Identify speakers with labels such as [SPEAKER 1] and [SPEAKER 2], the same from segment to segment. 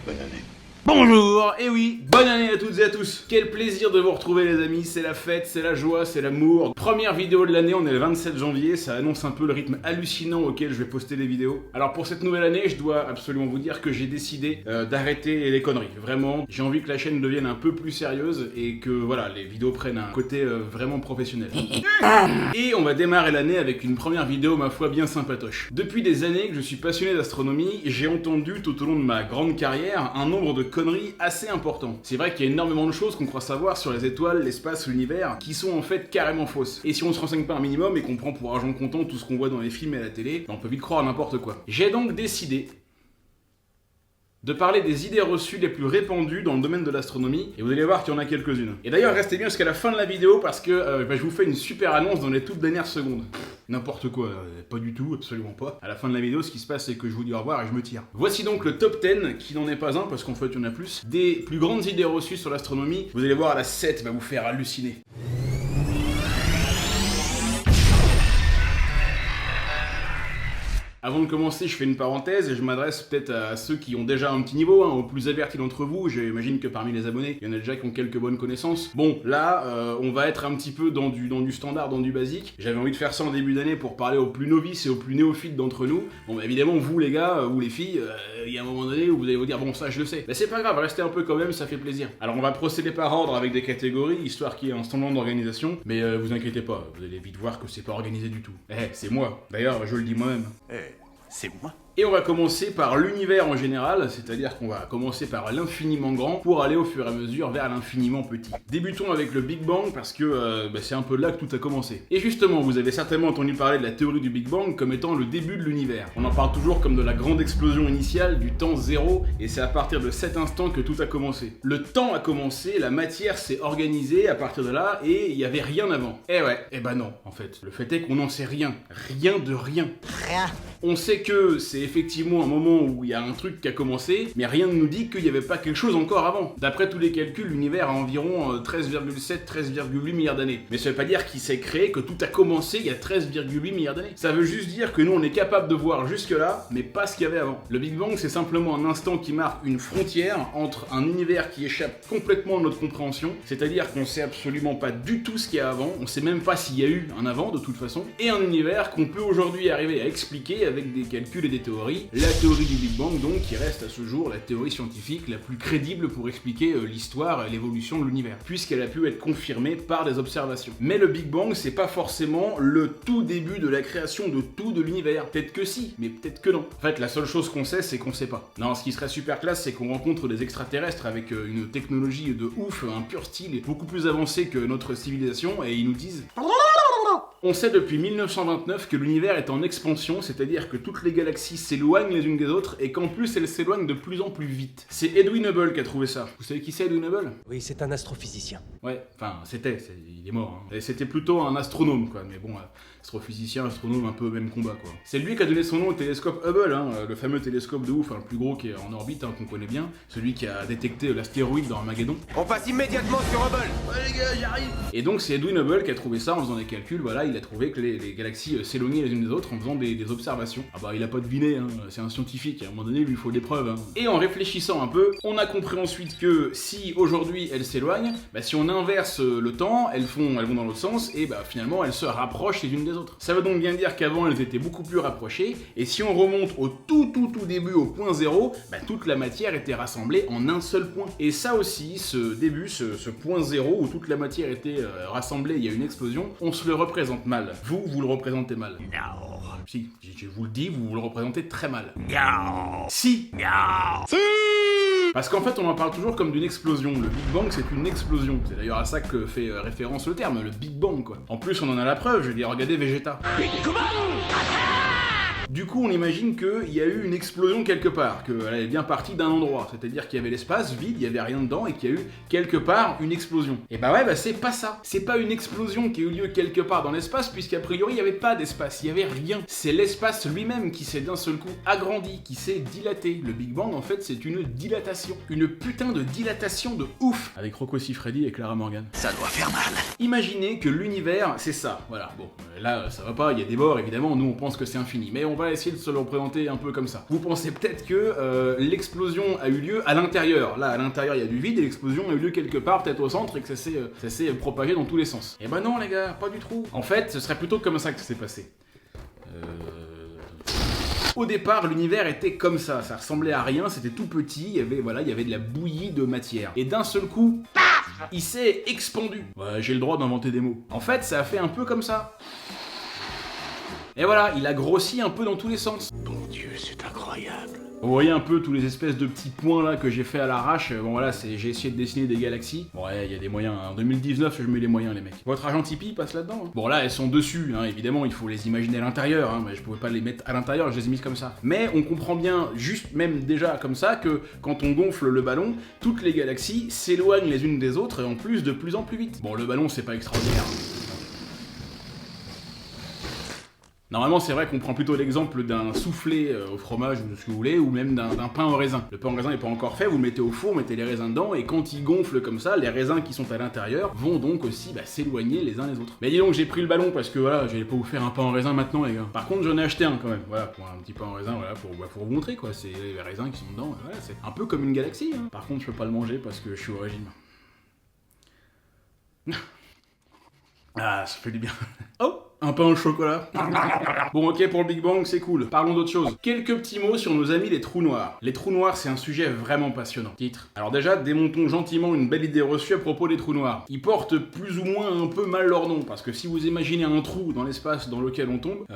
[SPEAKER 1] Bonne année.
[SPEAKER 2] Bonjour, et oui, bonne année à toutes et à tous. Quel plaisir de vous retrouver les amis, c'est la fête, c'est la joie, c'est l'amour. Première vidéo de l'année, on est le 27 janvier, ça annonce un peu le rythme hallucinant auquel je vais poster les vidéos. Alors pour cette nouvelle année, je dois absolument vous dire que j'ai décidé d'arrêter les conneries. Vraiment, j'ai envie que la chaîne devienne un peu plus sérieuse et que voilà, les vidéos prennent un côté vraiment professionnel. Et on va démarrer l'année avec une première vidéo, ma foi, bien sympatoche. Depuis des années que je suis passionné d'astronomie, j'ai entendu tout au long de ma grande carrière un nombre de conneries assez important. C'est vrai qu'il y a énormément de choses qu'on croit savoir sur les étoiles, l'espace, l'univers, qui sont en fait carrément fausses. Et si on se renseigne pas un minimum et qu'on prend pour argent comptant tout ce qu'on voit dans les films et à la télé, on peut vite croire à n'importe quoi. J'ai donc décidé de parler des idées reçues les plus répandues dans le domaine de l'astronomie, et vous allez voir qu'il y en a quelques-unes. Et d'ailleurs, restez bien jusqu'à la fin de la vidéo parce que je vous fais une super annonce dans les toutes dernières secondes. N'importe quoi, pas du tout, absolument pas. À la fin de la vidéo, ce qui se passe, c'est que je vous dis au revoir et je me tire. Voici donc le top 10, qui n'en est pas un, parce qu'en fait, il y en a plus, des plus grandes idées reçues sur l'astronomie. Vous allez voir, la 7 va vous faire halluciner. Avant de commencer, je fais une parenthèse et je m'adresse peut-être à ceux qui ont déjà un petit niveau, aux plus avertis d'entre vous. J'imagine que parmi les abonnés, il y en a déjà qui ont quelques bonnes connaissances. Bon, là, on va être un petit peu dans du standard, dans du basique. J'avais envie de faire ça en début d'année pour parler aux plus novices et aux plus néophytes d'entre nous. Bon, bah, évidemment, vous les gars, ou les filles, il y a un moment donné où vous allez vous dire, bon, ça je le sais. Bah, c'est pas grave, restez un peu quand même, ça fait plaisir. Alors, on va procéder par ordre avec des catégories, histoire qu'il y ait un semblant d'organisation. Mais vous inquiétez pas, vous allez vite voir que c'est pas organisé du tout. C'est moi. D'ailleurs, je le dis moi-même.
[SPEAKER 1] C'est moi.
[SPEAKER 2] Et on va commencer par l'univers en général, c'est-à-dire qu'on va commencer par l'infiniment grand pour aller au fur et à mesure vers l'infiniment petit. Débutons avec le Big Bang parce que c'est un peu là que tout a commencé. Et justement, vous avez certainement entendu parler de la théorie du Big Bang comme étant le début de l'univers. On en parle toujours comme de la grande explosion initiale, du temps zéro, et c'est à partir de cet instant que tout a commencé. Le temps a commencé, la matière s'est organisée à partir de là, et il n'y avait rien avant. Non, en fait. Le fait est qu'on n'en sait rien. Rien de rien.
[SPEAKER 3] Rien.
[SPEAKER 2] On sait que c'est effectivement un moment où il y a un truc qui a commencé, mais rien ne nous dit qu'il n'y avait pas quelque chose encore avant. D'après tous les calculs, l'univers a environ 13,8 milliards d'années. Mais ça veut pas dire qu'il s'est créé, que tout a commencé il y a 13,8 milliards d'années. Ça veut juste dire que nous on est capable de voir jusque-là, mais pas ce qu'il y avait avant. Le Big Bang, c'est simplement un instant qui marque une frontière entre un univers qui échappe complètement à notre compréhension, c'est-à-dire qu'on sait absolument pas du tout ce qu'il y a avant, on sait même pas s'il y a eu un avant de toute façon, et un univers qu'on peut aujourd'hui arriver à expliquer avec des calculs et des théories. La théorie du Big Bang, donc, qui reste à ce jour la théorie scientifique la plus crédible pour expliquer l'histoire et l'évolution de l'univers, puisqu'elle a pu être confirmée par des observations. Mais le Big Bang, c'est pas forcément le tout début de la création de tout de l'univers. Peut-être que si, mais peut-être que non. En fait, la seule chose qu'on sait, c'est qu'on sait pas. Non, ce qui serait super classe, c'est qu'on rencontre des extraterrestres avec une technologie de ouf, un pur style, beaucoup plus avancé que notre civilisation, et ils nous disent... On sait depuis 1929 que l'univers est en expansion, c'est-à-dire que toutes les galaxies s'éloignent les unes des autres et qu'en plus elles s'éloignent de plus en plus vite. C'est Edwin Hubble qui a trouvé ça. Vous savez qui c'est Edwin Hubble?
[SPEAKER 3] Oui, c'est un astrophysicien.
[SPEAKER 2] Ouais, enfin il est mort. Et c'était plutôt un astronome quoi, mais bon, astrophysicien, astronome, un peu même combat quoi. C'est lui qui a donné son nom au télescope Hubble, le fameux télescope de ouf, le plus gros qui est en orbite, qu'on connaît bien, celui qui a détecté l'astéroïde dans Armageddon.
[SPEAKER 3] On passe immédiatement sur Hubble.
[SPEAKER 2] Ouais les gars, j'arrive. Et donc c'est Edwin Hubble qui a trouvé ça en faisant des calculs, voilà, il a trouvé que les galaxies s'éloignaient les unes des autres en faisant des observations. Ah bah il a pas deviné, c'est un scientifique, à un moment donné il lui faut des preuves. Et en réfléchissant un peu, on a compris ensuite que si aujourd'hui elles s'éloignent, si on inverse le temps, elles vont dans l'autre sens et finalement elles se rapprochent les unes des autres. Ça veut donc bien dire qu'avant elles étaient beaucoup plus rapprochées, et si on remonte au tout début, au point zéro, toute la matière était rassemblée en un seul point. Et ça aussi, ce début, ce point zéro où toute la matière était rassemblée, il y a une explosion, on se le représente mal. Vous le représentez mal.
[SPEAKER 1] Non.
[SPEAKER 2] Si, je vous le dis, vous le représentez très mal.
[SPEAKER 1] Non.
[SPEAKER 2] Si.
[SPEAKER 1] Non. Si.
[SPEAKER 2] Parce qu'en fait, on en parle toujours comme d'une explosion. Le Big Bang, c'est une explosion. C'est d'ailleurs à ça que fait référence le terme, le Big Bang, quoi. En plus, on en a la preuve, je veux dire, regardez Vegeta. Du coup, on imagine qu'il y a eu une explosion quelque part, qu'elle est bien partie d'un endroit, c'est-à-dire qu'il y avait l'espace vide, il y avait rien dedans, et qu'il y a eu quelque part une explosion. Et c'est pas ça. C'est pas une explosion qui a eu lieu quelque part dans l'espace, puisqu'a priori, il n'y avait pas d'espace, il y avait rien. C'est l'espace lui-même qui s'est d'un seul coup agrandi, qui s'est dilaté. Le Big Bang, en fait, c'est une dilatation. Une putain de dilatation de ouf. Avec Rocco Siffredi et Clara Morgan.
[SPEAKER 1] Ça doit faire mal.
[SPEAKER 2] Imaginez que l'univers, c'est ça. Voilà, bon, là, ça va pas, il y a des bords, évidemment, nous on pense que c'est infini, mais on va essayer de se le représenter un peu comme ça. Vous pensez peut-être que l'explosion a eu lieu à l'intérieur. Là, à l'intérieur, il y a du vide et l'explosion a eu lieu quelque part, peut-être au centre, et que ça s'est propagé dans tous les sens. Et bah non, les gars, pas du tout. En fait, ce serait plutôt comme ça que ça s'est passé. Au départ, l'univers était comme ça ressemblait à rien, c'était tout petit, il y avait de la bouillie de matière. Et d'un seul coup, paf, il s'est expandu. Ouais, j'ai le droit d'inventer des mots. En fait, ça a fait un peu comme ça. Et voilà, il a grossi un peu dans tous les sens.
[SPEAKER 1] Bon Dieu, c'est incroyable.
[SPEAKER 2] Vous voyez un peu tous les espèces de petits points là que j'ai fait à l'arrache. Bon voilà, j'ai essayé de dessiner des galaxies. Bon ouais, il y a des moyens. En 2019, je mets les moyens les mecs. Votre argent Tipeee passe là-dedans. Hein. Bon là, elles sont dessus, hein. Évidemment, il faut les imaginer à l'intérieur. Hein. Mais je pouvais pas les mettre à l'intérieur, je les ai mises comme ça. Mais on comprend bien, juste même déjà comme ça, que quand on gonfle le ballon, toutes les galaxies s'éloignent les unes des autres et en plus de plus en plus vite. Bon, le ballon, c'est pas extraordinaire. Normalement, c'est vrai qu'on prend plutôt l'exemple d'un soufflé au fromage ou de ce que vous voulez, ou même d'un pain au raisin. Le pain au raisin n'est pas encore fait, vous le mettez au four, mettez les raisins dedans, et quand il gonfle comme ça, les raisins qui sont à l'intérieur vont donc aussi s'éloigner les uns les autres. Mais dis donc, j'ai pris le ballon parce que voilà, j'allais pas vous faire un pain en raisin maintenant, les gars. Par contre, j'en ai acheté un quand même, voilà, pour un petit pain en raisin, voilà, pour vous montrer quoi, c'est les raisins qui sont dedans, voilà, c'est un peu comme une galaxie. Hein. Par contre, je peux pas le manger parce que je suis au régime. Ah, ça fait du bien. Oh, un pain au chocolat. Bon, ok, pour le Big Bang, c'est cool. Parlons d'autre chose. Quelques petits mots sur nos amis les trous noirs. Les trous noirs, c'est un sujet vraiment passionnant. Titre. Alors déjà, démontons gentiment une belle idée reçue à propos des trous noirs. Ils portent plus ou moins un peu mal leur nom, parce que si vous imaginez un trou dans l'espace dans lequel on tombe,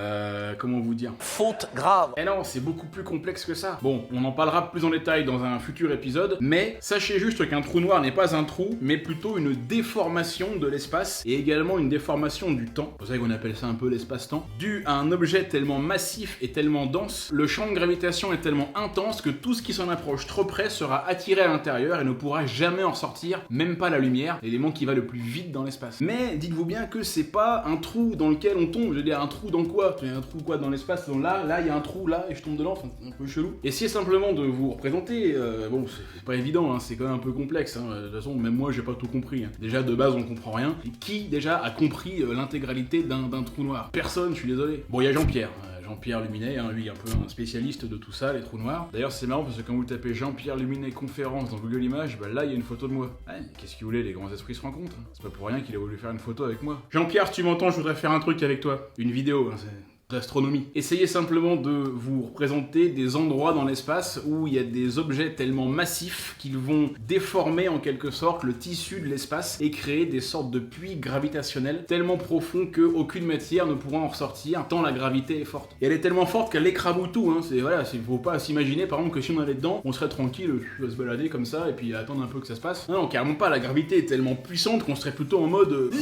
[SPEAKER 2] comment vous dire ?
[SPEAKER 3] Faute grave.
[SPEAKER 2] Eh non, c'est beaucoup plus complexe que ça. Bon, on en parlera plus en détail dans un futur épisode, mais sachez juste qu'un trou noir n'est pas un trou, mais plutôt une déformation de l'espace, et également une déformation du temps. Vous savez qu'on appelle ça un peu l'espace-temps. Dû à un objet tellement massif et tellement dense, le champ de gravitation est tellement intense que tout ce qui s'en approche trop près sera attiré à l'intérieur et ne pourra jamais en sortir, même pas la lumière, l'élément qui va le plus vite dans l'espace. Mais dites-vous bien que c'est pas un trou dans lequel on tombe, je veux dire un trou dans quoi ? Il y a un trou quoi dans l'espace, là il y a un trou là et je tombe dedans, c'est un peu chelou. Essayez simplement de vous représenter, bon c'est pas évident, hein, c'est quand même un peu complexe, hein. De toute façon même moi j'ai pas tout compris. Hein. Déjà de base on comprend rien. Et qui déjà a compris l'intégralité d'un trou noir ? Personne, je suis désolé. Bon, il y a Jean-Pierre. Jean-Pierre Luminet, hein, lui un peu un spécialiste de tout ça, les trous noirs. D'ailleurs c'est marrant parce que quand vous tapez Jean-Pierre Luminet conférence dans Google Images, bah là il y a une photo de moi. Ouais, qu'est-ce qu'il voulait, les grands esprits se rencontrent. Hein. C'est pas pour rien qu'il a voulu faire une photo avec moi. Jean-Pierre, si tu m'entends, je voudrais faire un truc avec toi. Une vidéo, hein, c'est d'astronomie. Essayez simplement de vous représenter des endroits dans l'espace où il y a des objets tellement massifs qu'ils vont déformer en quelque sorte le tissu de l'espace et créer des sortes de puits gravitationnels tellement profonds qu'aucune matière ne pourra en ressortir tant la gravité est forte. Et elle est tellement forte qu'elle écraboute tout, hein. Faut pas s'imaginer par exemple que si on allait dedans, on serait tranquille, à se balader comme ça et puis attendre un peu que ça se passe. Non, carrément pas, la gravité est tellement puissante qu'on serait plutôt en mode...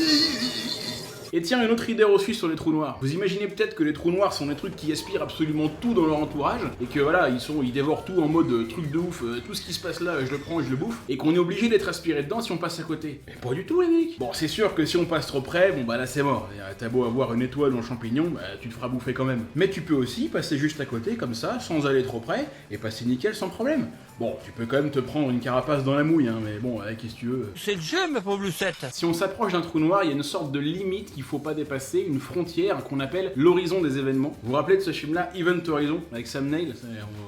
[SPEAKER 2] Et tiens, une autre idée reçue sur les trous noirs. Vous imaginez peut-être que les trous noirs sont des trucs qui aspirent absolument tout dans leur entourage, et que voilà, ils dévorent tout en mode truc de ouf, tout ce qui se passe là, je le prends et je le bouffe, et qu'on est obligé d'être aspiré dedans si on passe à côté. Mais pas du tout, les mecs. Bon, c'est sûr que si on passe trop près, bon bah là c'est mort. T'as beau avoir une étoile ou un champignon, bah tu te feras bouffer quand même. Mais tu peux aussi passer juste à côté, comme ça, sans aller trop près, et passer nickel sans problème. Bon, tu peux quand même te prendre une carapace dans la mouille, hein, mais bon, qu'est-ce que tu veux.
[SPEAKER 3] C'est le jeu, ma pauvre Lucette.
[SPEAKER 2] Si on s'approche d'un trou noir, il y a une sorte de limite qu'il faut pas dépasser, une frontière qu'on appelle l'horizon des événements. Vous vous rappelez de ce film-là, Event Horizon, avec Sam Neill,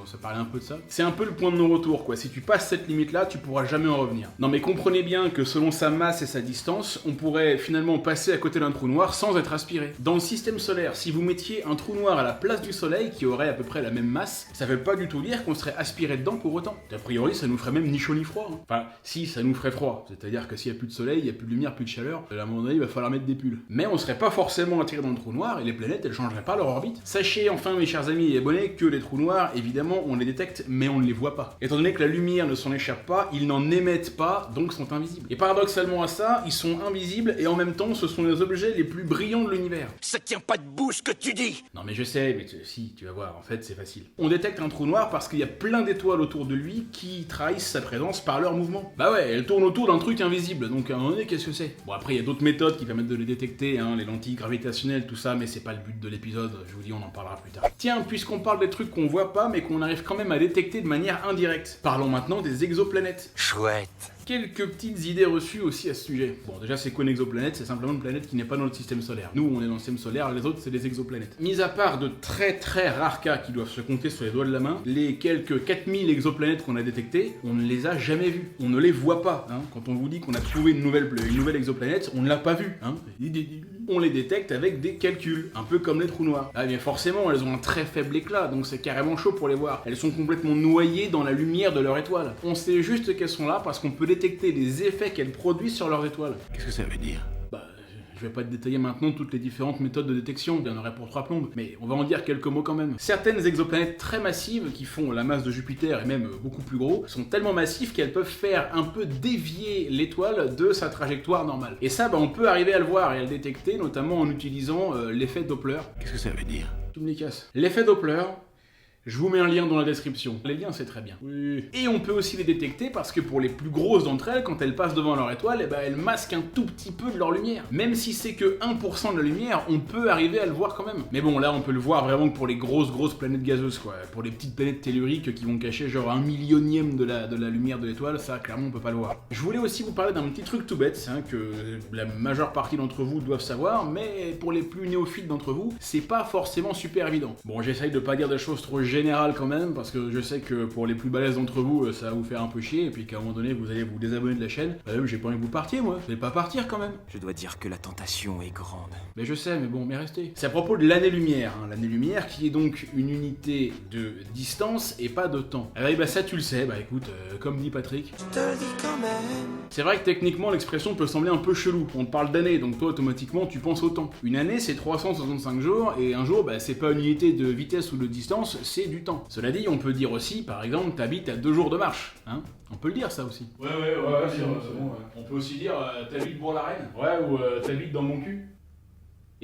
[SPEAKER 2] ça parlait un peu de ça. C'est un peu le point de non-retour, quoi. Si tu passes cette limite-là, tu pourras jamais en revenir. Non mais comprenez bien que selon sa masse et sa distance, on pourrait finalement passer à côté d'un trou noir sans être aspiré. Dans le système solaire, si vous mettiez un trou noir à la place du soleil, qui aurait à peu près la même masse, ça veut pas du tout dire qu'on serait aspiré dedans pour autant. A priori, ça nous ferait même ni chaud ni froid. Hein. Enfin, si, ça nous ferait froid. C'est-à-dire que s'il y a plus de soleil, il y a plus de lumière, plus de chaleur, à un moment donné, il va falloir mettre des pulls. Mais on serait pas forcément attiré dans le trou noir et les planètes, elles changeraient pas leur orbite. Sachez enfin, mes chers amis et abonnés, que les trous noirs, évidemment, on les détecte, mais on ne les voit pas. Étant donné que la lumière ne s'en échappe pas, ils n'en émettent pas, donc sont invisibles. Et paradoxalement à ça, ils sont invisibles et en même temps, ce sont les objets les plus brillants de l'univers.
[SPEAKER 1] Ça tient pas debout ce que tu dis.
[SPEAKER 2] Non mais je sais, mais si, tu vas voir, en fait, c'est facile. On détecte un trou noir parce qu'il y a plein d'étoiles autour de lui qui trahissent sa présence par leur mouvement. Bah ouais, elles tournent autour d'un truc invisible, donc à un moment donné, qu'est-ce que c'est? Bon, après, il y a d'autres méthodes qui permettent de les détecter, hein, les lentilles gravitationnelles, tout ça, mais c'est pas le but de l'épisode, je vous dis, on en parlera plus tard. Tiens, puisqu'on parle des trucs qu'on voit pas, mais qu'on arrive quand même à détecter de manière indirecte, parlons maintenant des exoplanètes.
[SPEAKER 3] Chouette.
[SPEAKER 2] Quelques petites idées reçues aussi à ce sujet. Bon, déjà, c'est quoi une exoplanète? C'est simplement une planète qui n'est pas dans notre système solaire. Nous, on est dans le système solaire, les autres, c'est des exoplanètes. Mis à part de très très rares cas qui doivent se compter sur les doigts de la main, les quelques 4000 exoplanètes qu'on a détectées, on ne les a jamais vues. On ne les voit pas. Hein. Quand on vous dit qu'on a trouvé une nouvelle exoplanète, on ne l'a pas vue. Hein. On les détecte avec des calculs, un peu comme les trous noirs. Ah bien forcément, elles ont un très faible éclat, donc c'est carrément chaud pour les voir. Elles sont complètement noyées dans la lumière de leur étoile. On sait juste qu'elles sont là parce qu'on peut détecter les effets qu'elles produisent sur leur étoile.
[SPEAKER 1] Qu'est-ce que ça veut dire?
[SPEAKER 2] Je vais pas te détailler maintenant toutes les différentes méthodes de détection, il y en aurait pour 3 plombes, mais on va en dire quelques mots quand même. Certaines exoplanètes très massives, qui font la masse de Jupiter et même beaucoup plus gros, sont tellement massives qu'elles peuvent faire un peu dévier l'étoile de sa trajectoire normale. Et ça, on peut arriver à le voir et à le détecter, notamment en utilisant l'effet Doppler.
[SPEAKER 1] Qu'est-ce que ça veut dire?
[SPEAKER 2] Tu me les casses. L'effet Doppler, je vous mets un lien dans la description. Les liens, c'est très bien. Oui. Et on peut aussi les détecter parce que pour les plus grosses d'entre elles, quand elles passent devant leur étoile, elles masquent un tout petit peu de leur lumière. Même si c'est que 1% de la lumière, on peut arriver à le voir quand même. Mais bon, là, on peut le voir vraiment que pour les grosses planètes gazeuses, quoi. Pour les petites planètes telluriques qui vont cacher genre 1/1000e de la lumière de l'étoile, ça, clairement, on peut pas le voir. Je voulais aussi vous parler d'un petit truc tout bête, que la majeure partie d'entre vous doivent savoir, mais pour les plus néophytes d'entre vous, c'est pas forcément super évident. Bon, j'essaye de pas dire des choses trop général quand même, parce que je sais que pour les plus balèzes d'entre vous, ça va vous faire un peu chier, et puis qu'à un moment donné, vous allez vous désabonner de la chaîne. J'ai pas envie que vous partiez, moi. Je vais pas partir quand même.
[SPEAKER 3] Je dois dire que la tentation est grande.
[SPEAKER 2] Mais je sais, mais bon, mais restez. C'est à propos de l'année-lumière. L'année-lumière qui est donc une unité de distance et pas de temps. Ça tu le sais, écoute, comme dit Patrick.
[SPEAKER 3] Je te le dis quand même.
[SPEAKER 2] C'est vrai que techniquement, l'expression peut sembler un peu chelou. On te parle d'année, donc toi, automatiquement, tu penses au temps. Une année, c'est 365 jours, et un jour, c'est pas une unité de vitesse ou de distance, c'est du temps. Cela dit, on peut dire aussi, par exemple, t'habites à 2 jours de marche, hein. On peut le dire ça aussi. Ouais, c'est bon. On peut aussi dire, t'habites Bourg-la-Reine. Ouais, ou t'habites dans mon cul.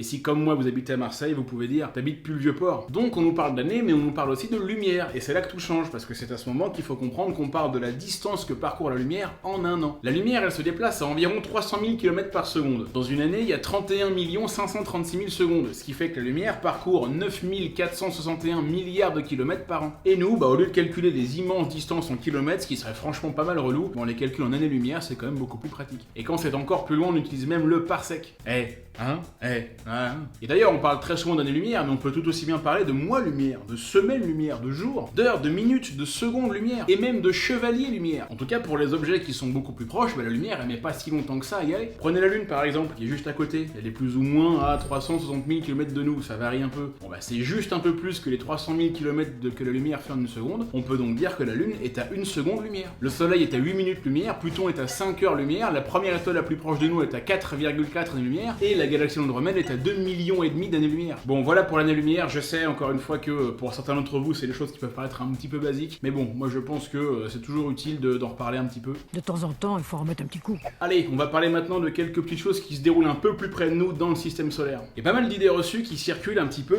[SPEAKER 2] Et si, comme moi, vous habitez à Marseille, vous pouvez dire « t'habites plus le Vieux-Port ». Donc on nous parle d'années, mais on nous parle aussi de lumière. Et c'est là que tout change, parce que c'est à ce moment qu'il faut comprendre qu'on parle de la distance que parcourt la lumière en un an. La lumière, elle se déplace à environ 300 000 km par seconde. Dans une année, il y a 31 536 000 secondes, ce qui fait que la lumière parcourt 9 461 milliards de kilomètres par an. Et nous, au lieu de calculer les immenses distances en kilomètres, ce qui serait franchement pas mal relou, on les calcule en années-lumière, c'est quand même beaucoup plus pratique. Et quand c'est encore plus loin, on utilise même le parsec. Et d'ailleurs, on parle très souvent d'années-lumière, mais on peut tout aussi bien parler de mois-lumière, de semaines-lumière, de jours, d'heures, de minutes, de secondes-lumière, et même de chevaliers-lumière. En tout cas, pour les objets qui sont beaucoup plus proches, la lumière, elle met pas si longtemps que ça à y aller. Prenez la Lune par exemple, qui est juste à côté. Elle est plus ou moins à 360 000 km de nous, ça varie un peu. Bon c'est juste un peu plus que les 300 000 km que la lumière fait en une seconde. On peut donc dire que la Lune est à 1 seconde lumière. Le Soleil est à 8 minutes lumière, Pluton est à 5 heures lumière, la première étoile la plus proche de nous est à 4,4 années-lumière, et la galaxie Andromède est à 2,5 millions d'années-lumière. Bon, voilà pour l'année-lumière, je sais encore une fois que pour certains d'entre vous, c'est des choses qui peuvent paraître un petit peu basiques, mais bon, moi je pense que c'est toujours utile d'en reparler un petit peu.
[SPEAKER 4] De temps en temps, il faut remettre un petit coup.
[SPEAKER 2] Allez, on va parler maintenant de quelques petites choses qui se déroulent un peu plus près de nous dans le système solaire. Il y a pas mal d'idées reçues qui circulent un petit peu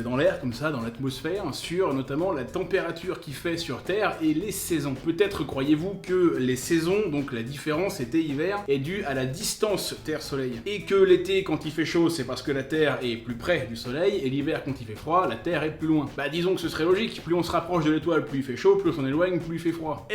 [SPEAKER 2] dans l'air, comme ça, dans l'atmosphère, sur notamment la température qu'il fait sur Terre et les saisons. Peut-être croyez-vous que les saisons, donc la différence été-hiver, est due à la distance Terre-Soleil. Et que l'été, quand il fait chaud, c'est parce que la Terre est plus près du Soleil, et l'hiver, quand il fait froid, la Terre est plus loin. Disons que ce serait logique, plus on se rapproche de l'étoile, plus il fait chaud, plus on s'en éloigne, plus il fait froid.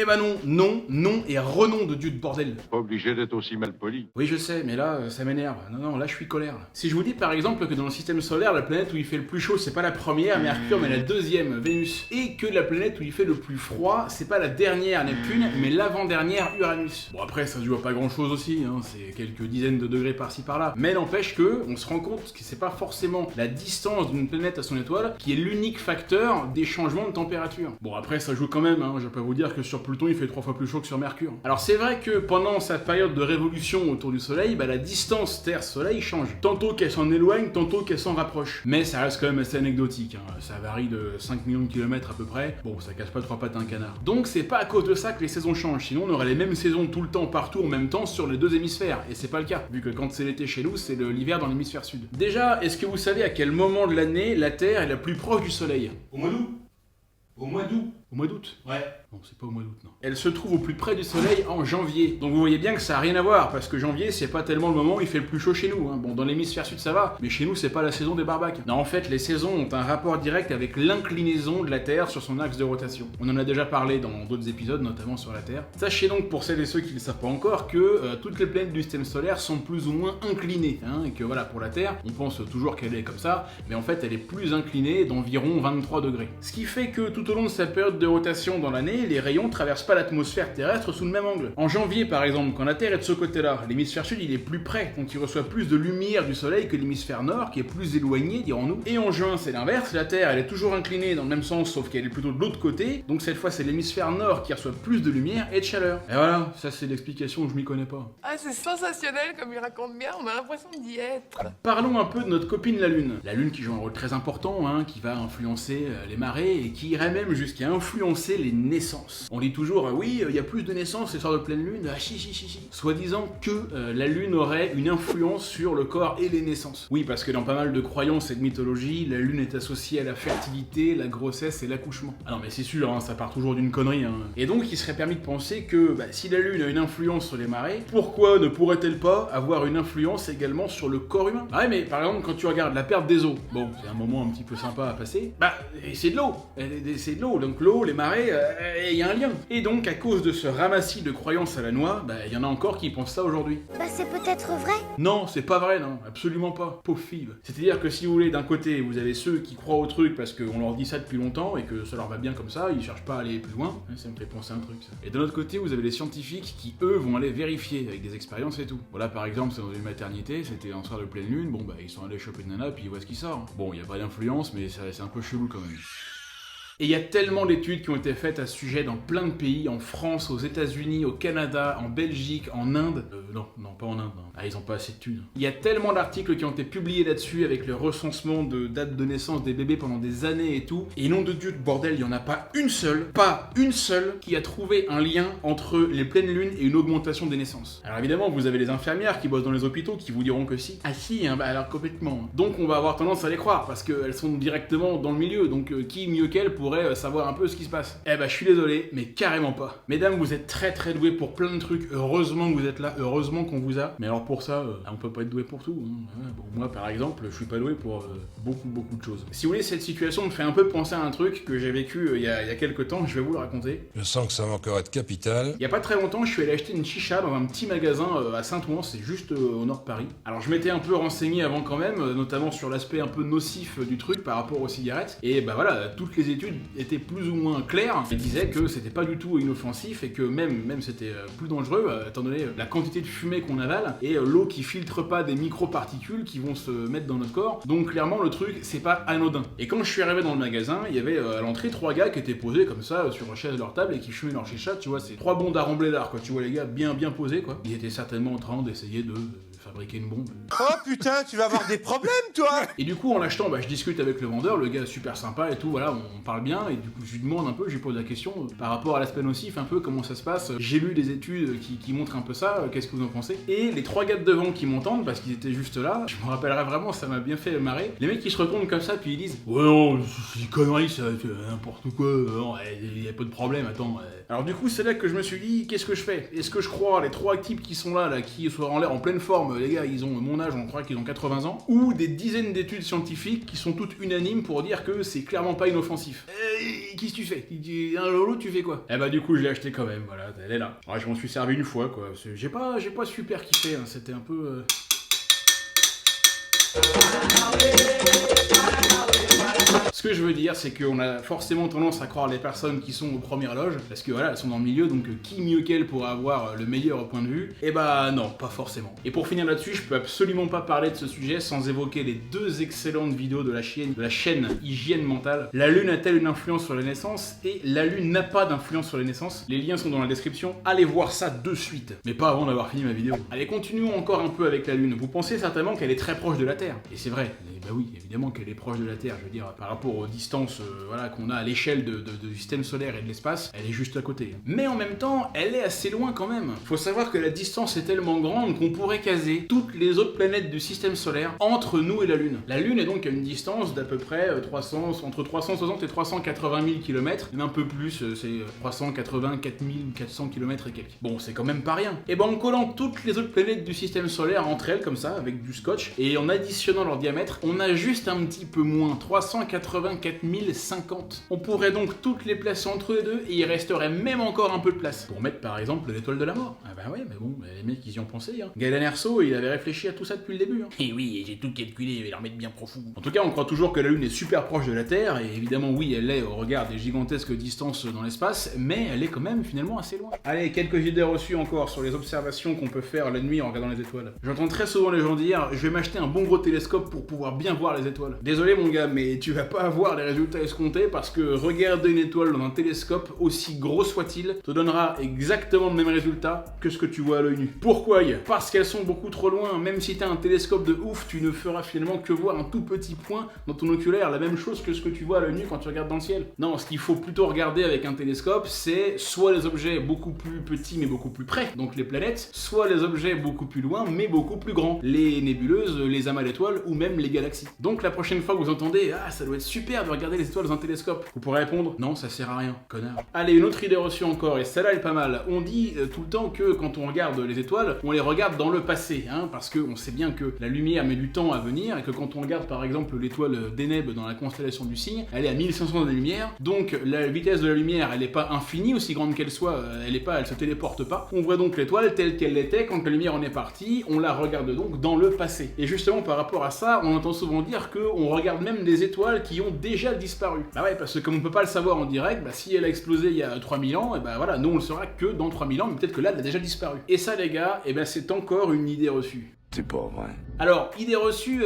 [SPEAKER 2] Non, et renom de Dieu de bordel.
[SPEAKER 5] Pas obligé d'être aussi mal poli.
[SPEAKER 2] Oui, je sais, mais là, ça m'énerve. Non, là, je suis colère. Si je vous dis par exemple que dans le système solaire, la planète où il fait le plus chaud, c'est pas la première, Mercure, mais la deuxième, Vénus. Et que la planète où il fait le plus froid, c'est pas la dernière, Neptune, mais l'avant-dernière, Uranus. Bon, après, ça se joue à pas grand-chose aussi, c'est quelques dizaines de degrés par-ci par-là. Mais n'empêche que, on se rend compte que c'est pas forcément la distance d'une planète à son étoile qui est l'unique facteur des changements de température. Bon, après, ça joue quand même, je vais pas vous dire que sur Pluton, il fait 3 fois plus chaud que sur Mercure. Alors, c'est vrai que pendant sa période de révolution autour du Soleil, la distance Terre-Soleil change. Tantôt qu'elle s'en éloigne, tantôt qu'elle s'en rapproche. Mais ça reste quand même assez anecdotique, ça varie de 5 millions de kilomètres à peu près. Bon, ça casse pas 3 pattes à un canard. Donc, c'est pas à cause de ça que les saisons changent, sinon on aurait les mêmes saisons tout le temps, partout, en même temps, sur les 2 hémisphères. Et c'est pas le cas, vu que quand c'est l'été chez nous, c'est l'hiver dans l'hémisphère sud. Déjà, est-ce que vous savez à quel moment de l'année la Terre est la plus proche du Soleil? Au mois d'août. Au mois d'août. Au mois d'août? Ouais. Non, c'est pas au mois d'août, non. Elle se trouve au plus près du soleil en janvier. Donc vous voyez bien que ça a rien à voir, parce que janvier, c'est pas tellement le moment où il fait le plus chaud chez nous. Hein. Bon, dans l'hémisphère sud, ça va, mais chez nous, c'est pas la saison des barbaques. Non, en fait, les saisons ont un rapport direct avec l'inclinaison de la Terre sur son axe de rotation. On en a déjà parlé dans d'autres épisodes, notamment sur la Terre. Sachez donc, pour celles et ceux qui ne le savent pas encore, que toutes les planètes du système solaire sont plus ou moins inclinées. Hein, et que voilà, pour la Terre, on pense toujours qu'elle est comme ça, mais en fait, elle est plus inclinée d'environ 23 degrés. Ce qui fait que tout au long de sa période de rotation dans l'année, les rayons traversent pas l'atmosphère terrestre sous le même angle. En janvier, par exemple, quand la Terre est de ce côté-là, l'hémisphère sud, il est plus près, donc il reçoit plus de lumière du soleil que l'hémisphère nord, qui est plus éloigné, dirons-nous. Et en juin, c'est l'inverse, la Terre, elle est toujours inclinée dans le même sens, sauf qu'elle est plutôt de l'autre côté, donc cette fois, c'est l'hémisphère nord qui reçoit plus de lumière et de chaleur. Et voilà, ça c'est l'explication où je m'y connais pas.
[SPEAKER 6] Ah, c'est sensationnel comme il raconte bien, on a l'impression d'y être.
[SPEAKER 2] Parlons un peu de notre copine la Lune. La Lune qui joue un rôle très important, hein, qui va influencer les marées et qui irait même jusqu'à influencer les naissances. On dit toujours, oui, il y a plus de naissances les soirs de pleine lune, si. Soi-disant que la Lune aurait une influence sur le corps et les naissances. Oui, parce que dans pas mal de croyances et de mythologies, la Lune est associée à la fertilité, la grossesse et l'accouchement. Ah non mais c'est sûr, hein, ça part toujours d'une connerie. Hein. Et donc il serait permis de penser que si la Lune a une influence sur les marées, pourquoi ne pourrait-elle pas avoir une influence également sur le corps humain? Ah ouais, mais par exemple quand tu regardes la perte des eaux, bon c'est un moment un petit peu sympa à passer, c'est de l'eau, c'est de l'eau, donc l'eau, les marées, il y a un lien. Et donc à cause de ce ramassis de croyances à la noix, il y en a encore qui pensent ça aujourd'hui.
[SPEAKER 7] C'est peut-être vrai.
[SPEAKER 2] Non, c'est pas vrai, non, absolument pas. Pauvre fille. C'est-à-dire que si vous voulez, d'un côté, vous avez ceux qui croient au truc parce qu'on leur dit ça depuis longtemps et que ça leur va bien comme ça, ils cherchent pas à aller plus loin. Ça me fait penser à un truc, ça. Et de l'autre côté, vous avez les scientifiques qui, eux, vont aller vérifier avec des expériences et tout. Voilà, par exemple, c'est dans une maternité, c'était un soir de pleine lune, ils sont allés choper une nana puis ils voient ce qui sort. Bon, il y a pas d'influence, mais c'est un peu chelou quand même. Et il y a tellement d'études qui ont été faites à ce sujet dans plein de pays, en France, aux États-Unis, au Canada, en Belgique, en Inde. Non, pas en Inde. Non. Ah, ils ont pas assez de thunes. Il y a tellement d'articles qui ont été publiés là-dessus avec le recensement de dates de naissance des bébés pendant des années et tout. Et nom de Dieu, bordel, il y en a pas une seule, qui a trouvé un lien entre les pleines lunes et une augmentation des naissances. Alors évidemment, vous avez les infirmières qui bossent dans les hôpitaux qui vous diront que si. Ah si, alors complètement. Donc on va avoir tendance à les croire parce qu'elles sont directement dans le milieu. Donc qui mieux qu'elles pourrait savoir un peu ce qui se passe? Je suis désolé, mais carrément pas. Mesdames, vous êtes très très douées pour plein de trucs. Heureusement que vous êtes là, heureusement qu'on vous a. Mais alors pour ça, on peut pas être doué pour tout. Hein. Bon, moi par exemple, je suis pas doué pour beaucoup de choses. Si vous voulez, cette situation me fait un peu penser à un truc que j'ai vécu il y a quelques temps, je vais vous le raconter.
[SPEAKER 8] Je sens que ça va encore être capital.
[SPEAKER 2] Il y a pas très longtemps, je suis allé acheter une chicha dans un petit magasin à Saint-Ouen, c'est juste au nord de Paris. Alors je m'étais un peu renseigné avant quand même, notamment sur l'aspect un peu nocif du truc par rapport aux cigarettes. Et voilà, toutes les études étaient plus ou moins claires. Elles disaient que c'était pas du tout inoffensif et que même c'était plus dangereux, étant donné la quantité de fumée qu'on avale et l'eau qui filtre pas des microparticules qui vont se mettre dans notre corps. Donc clairement, le truc, c'est pas anodin. Et quand je suis arrivé dans le magasin, il y avait à l'entrée 3 gars qui étaient posés comme ça sur une chaise de leur table et qui fumaient leur chicha, tu vois, c'est 3 bons d'arts en blédard, quoi. Tu vois les gars bien posés, quoi. Ils étaient certainement en train d'essayer de fabriquer une bombe.
[SPEAKER 9] Oh putain, tu vas avoir des problèmes, toi!
[SPEAKER 2] Et du coup, en l'achetant, je discute avec le vendeur, le gars super sympa et tout, voilà, on parle bien, et du coup, je lui demande un peu, je lui pose la question, par rapport à l'aspect nocif, un peu, comment ça se passe. J'ai lu des études qui montrent un peu ça, qu'est-ce que vous en pensez? Et les 3 gars de devant qui m'entendent, parce qu'ils étaient juste là, je me rappellerai vraiment, ça m'a bien fait marrer. Les mecs qui se retournent comme ça, puis ils disent, ouais non, c'est une connerie, c'est n'importe quoi, non, y a pas de problème, attends. Alors du coup, c'est là que je me suis dit, qu'est-ce que je fais? Est-ce que je crois les 3 types qui sont là, qui sont en l'air en pleine forme, les gars, ils ont mon âge, on croit qu'ils ont 80 ans, ou des dizaines d'études scientifiques qui sont toutes unanimes pour dire que c'est clairement pas inoffensif? Qu'est-ce que tu fais? Un lolo, tu fais quoi? Du coup, je l'ai acheté quand même, voilà, elle est là. Alors, je m'en suis servi une fois, quoi. J'ai pas super kiffé, hein. C'était un peu... Ce que je veux dire, c'est qu'on a forcément tendance à croire les personnes qui sont aux premières loges, parce que voilà, elles sont dans le milieu, donc qui mieux qu'elles pour avoir le meilleur point de vue? Non, pas forcément. Et pour finir là-dessus, je peux absolument pas parler de ce sujet sans évoquer les 2 excellentes vidéos de la chaîne Hygiène Mentale. La Lune a-t-elle une influence sur les naissances? Et la Lune n'a pas d'influence sur les naissances. Les liens sont dans la description, allez voir ça de suite. Mais pas avant d'avoir fini ma vidéo. Allez, continuons encore un peu avec la Lune. Vous pensez certainement qu'elle est très proche de la Terre. Et c'est vrai, oui, évidemment qu'elle est proche de la Terre, je veux dire, par rapport aux distances voilà, qu'on a à l'échelle du système solaire et de l'espace, elle est juste à côté. Mais en même temps, elle est assez loin quand même. Faut savoir que la distance est tellement grande qu'on pourrait caser toutes les autres planètes du système solaire entre nous et la Lune. La Lune est donc à une distance d'à peu près entre 360 et 380 000 km, même un peu plus, c'est 384 400 km et quelques. Bon, c'est quand même pas rien. Et ben en collant toutes les autres planètes du système solaire entre elles, comme ça, avec du scotch, et en additionnant leur diamètre, on a juste un petit peu moins, 384 050. On pourrait donc toutes les placer entre les deux, et il resterait même encore un peu de place. Pour mettre par exemple l'étoile de la mort. Ah bah ouais, mais bon, les mecs ils y ont pensé, hein. Galen Erso, il avait réfléchi à tout ça depuis le début, hein. Et oui, j'ai tout calculé, il va leur mettre bien profond. En tout cas, on croit toujours que la Lune est super proche de la Terre, et évidemment oui, elle l'est au regard des gigantesques distances dans l'espace, mais elle est quand même finalement assez loin. Allez, quelques idées reçues encore sur les observations qu'on peut faire la nuit en regardant les étoiles. J'entends très souvent les gens dire « je vais m'acheter un bon gros télescope pour pouvoir bien voir les étoiles ». Désolé mon gars, mais tu vas pas avoir les résultats escomptés parce que regarder une étoile dans un télescope, aussi gros soit-il, te donnera exactement le même résultat que ce que tu vois à l'œil nu. Pourquoi? Parce qu'elles sont beaucoup trop loin. Même si t'as un télescope de ouf, tu ne feras finalement que voir un tout petit point dans ton oculaire, la même chose que ce que tu vois à l'œil nu quand tu regardes dans le ciel. Non, ce qu'il faut plutôt regarder avec un télescope, c'est soit les objets beaucoup plus petits mais beaucoup plus près, donc les planètes, soit les objets beaucoup plus loin mais beaucoup plus grands, les nébuleuses, les amas d'étoiles ou même les galaxies. Donc la prochaine fois que vous entendez « ah, ça doit être super de regarder les étoiles dans un télescope », vous pourrez répondre « non, ça sert à rien, connard ». Allez, une autre idée reçue encore, et celle-là est pas mal. On dit tout le temps que quand on regarde les étoiles, on les regarde dans le passé, hein, parce qu'on sait bien que la lumière met du temps à venir, et que quand on regarde par exemple l'étoile Deneb dans la constellation du Cygne, elle est à 1500 années-lumière, donc la vitesse de la lumière, elle n'est pas infinie, aussi grande qu'elle soit, elle se téléporte pas. On voit donc l'étoile telle qu'elle était quand la lumière en est partie, on la regarde donc dans le passé. Et justement par rapport à ça, on entend souvent dire qu'on regarde même des étoiles qui ont déjà disparu. Bah ouais, parce que comme on peut pas le savoir en direct, bah si elle a explosé il y a 3000 ans, et bah voilà, nous on le saura que dans 3000 ans, mais peut-être que là elle a déjà disparu. Et ça les gars, et ben c'est encore une idée reçue.
[SPEAKER 1] C'est pas vrai.
[SPEAKER 2] Alors, idée reçue,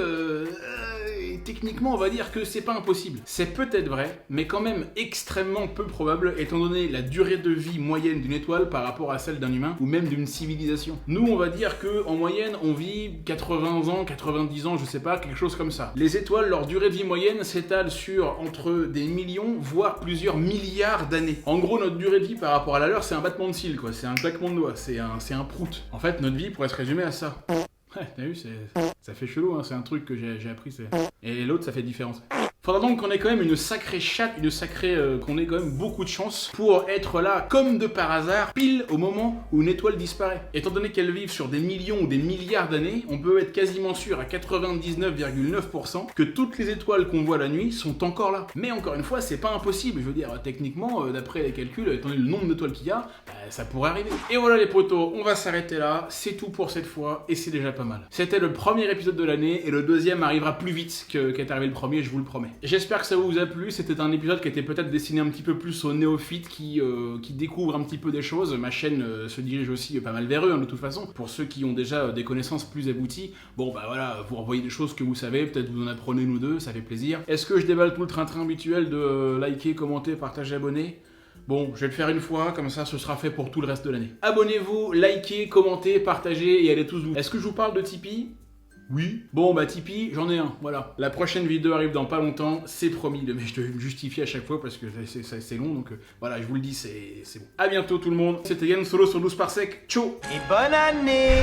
[SPEAKER 2] techniquement on va dire que c'est pas impossible. C'est peut-être vrai, mais quand même extrêmement peu probable étant donné la durée de vie moyenne d'une étoile par rapport à celle d'un humain ou même d'une civilisation. Nous on va dire que en moyenne on vit 80 ans, 90 ans, je sais pas, quelque chose comme ça. Les étoiles, leur durée de vie moyenne s'étale sur entre des millions, voire plusieurs milliards d'années. En gros, notre durée de vie par rapport à la leur, c'est un battement de cils quoi, c'est un claquement de doigts, c'est un prout. En fait, notre vie pourrait se résumer à ça. Ouais, t'as vu, ça fait chelou, hein, c'est un truc que j'ai appris, et l'autre, ça fait différence. Faudra donc qu'on ait quand même une sacrée chatte, qu'on ait quand même beaucoup de chance pour être là, comme de par hasard, pile au moment où une étoile disparaît. Étant donné qu'elles vivent sur des millions ou des milliards d'années, on peut être quasiment sûr à 99,9% que toutes les étoiles qu'on voit la nuit sont encore là. Mais encore une fois, c'est pas impossible, je veux dire, techniquement, d'après les calculs, étant donné le nombre d'étoiles qu'il y a, ça pourrait arriver. Et voilà les potos, on va s'arrêter là, c'est tout pour cette fois, et c'est déjà pas mal. C'était le premier épisode de l'année, et le deuxième arrivera plus vite qu'est arrivé le premier, je vous le promets. J'espère que ça vous a plu, c'était un épisode qui était peut-être destiné un petit peu plus aux néophytes qui découvrent un petit peu des choses. Ma chaîne se dirige aussi pas mal vers eux, hein, de toute façon. Pour ceux qui ont déjà des connaissances plus abouties, bon bah voilà, vous revoyez des choses que vous savez, peut-être vous en apprenez une ou deux, ça fait plaisir. Est-ce que je déballe tout le train-train habituel de liker, commenter, partager, abonner ? Bon, je vais le faire une fois, comme ça ce sera fait pour tout le reste de l'année. Abonnez-vous, likez, commentez, partagez et allez tous vous. Est-ce que je vous parle de Tipeee ? Oui. Bon bah Tipeee, j'en ai un, voilà. La prochaine vidéo arrive dans pas longtemps, c'est promis, mais je devais me justifier à chaque fois parce que c'est long, donc voilà, je vous le dis, c'est bon. A bientôt tout le monde, c'était Yann Solo sur 12 Parsec, ciao.
[SPEAKER 3] Et bonne année!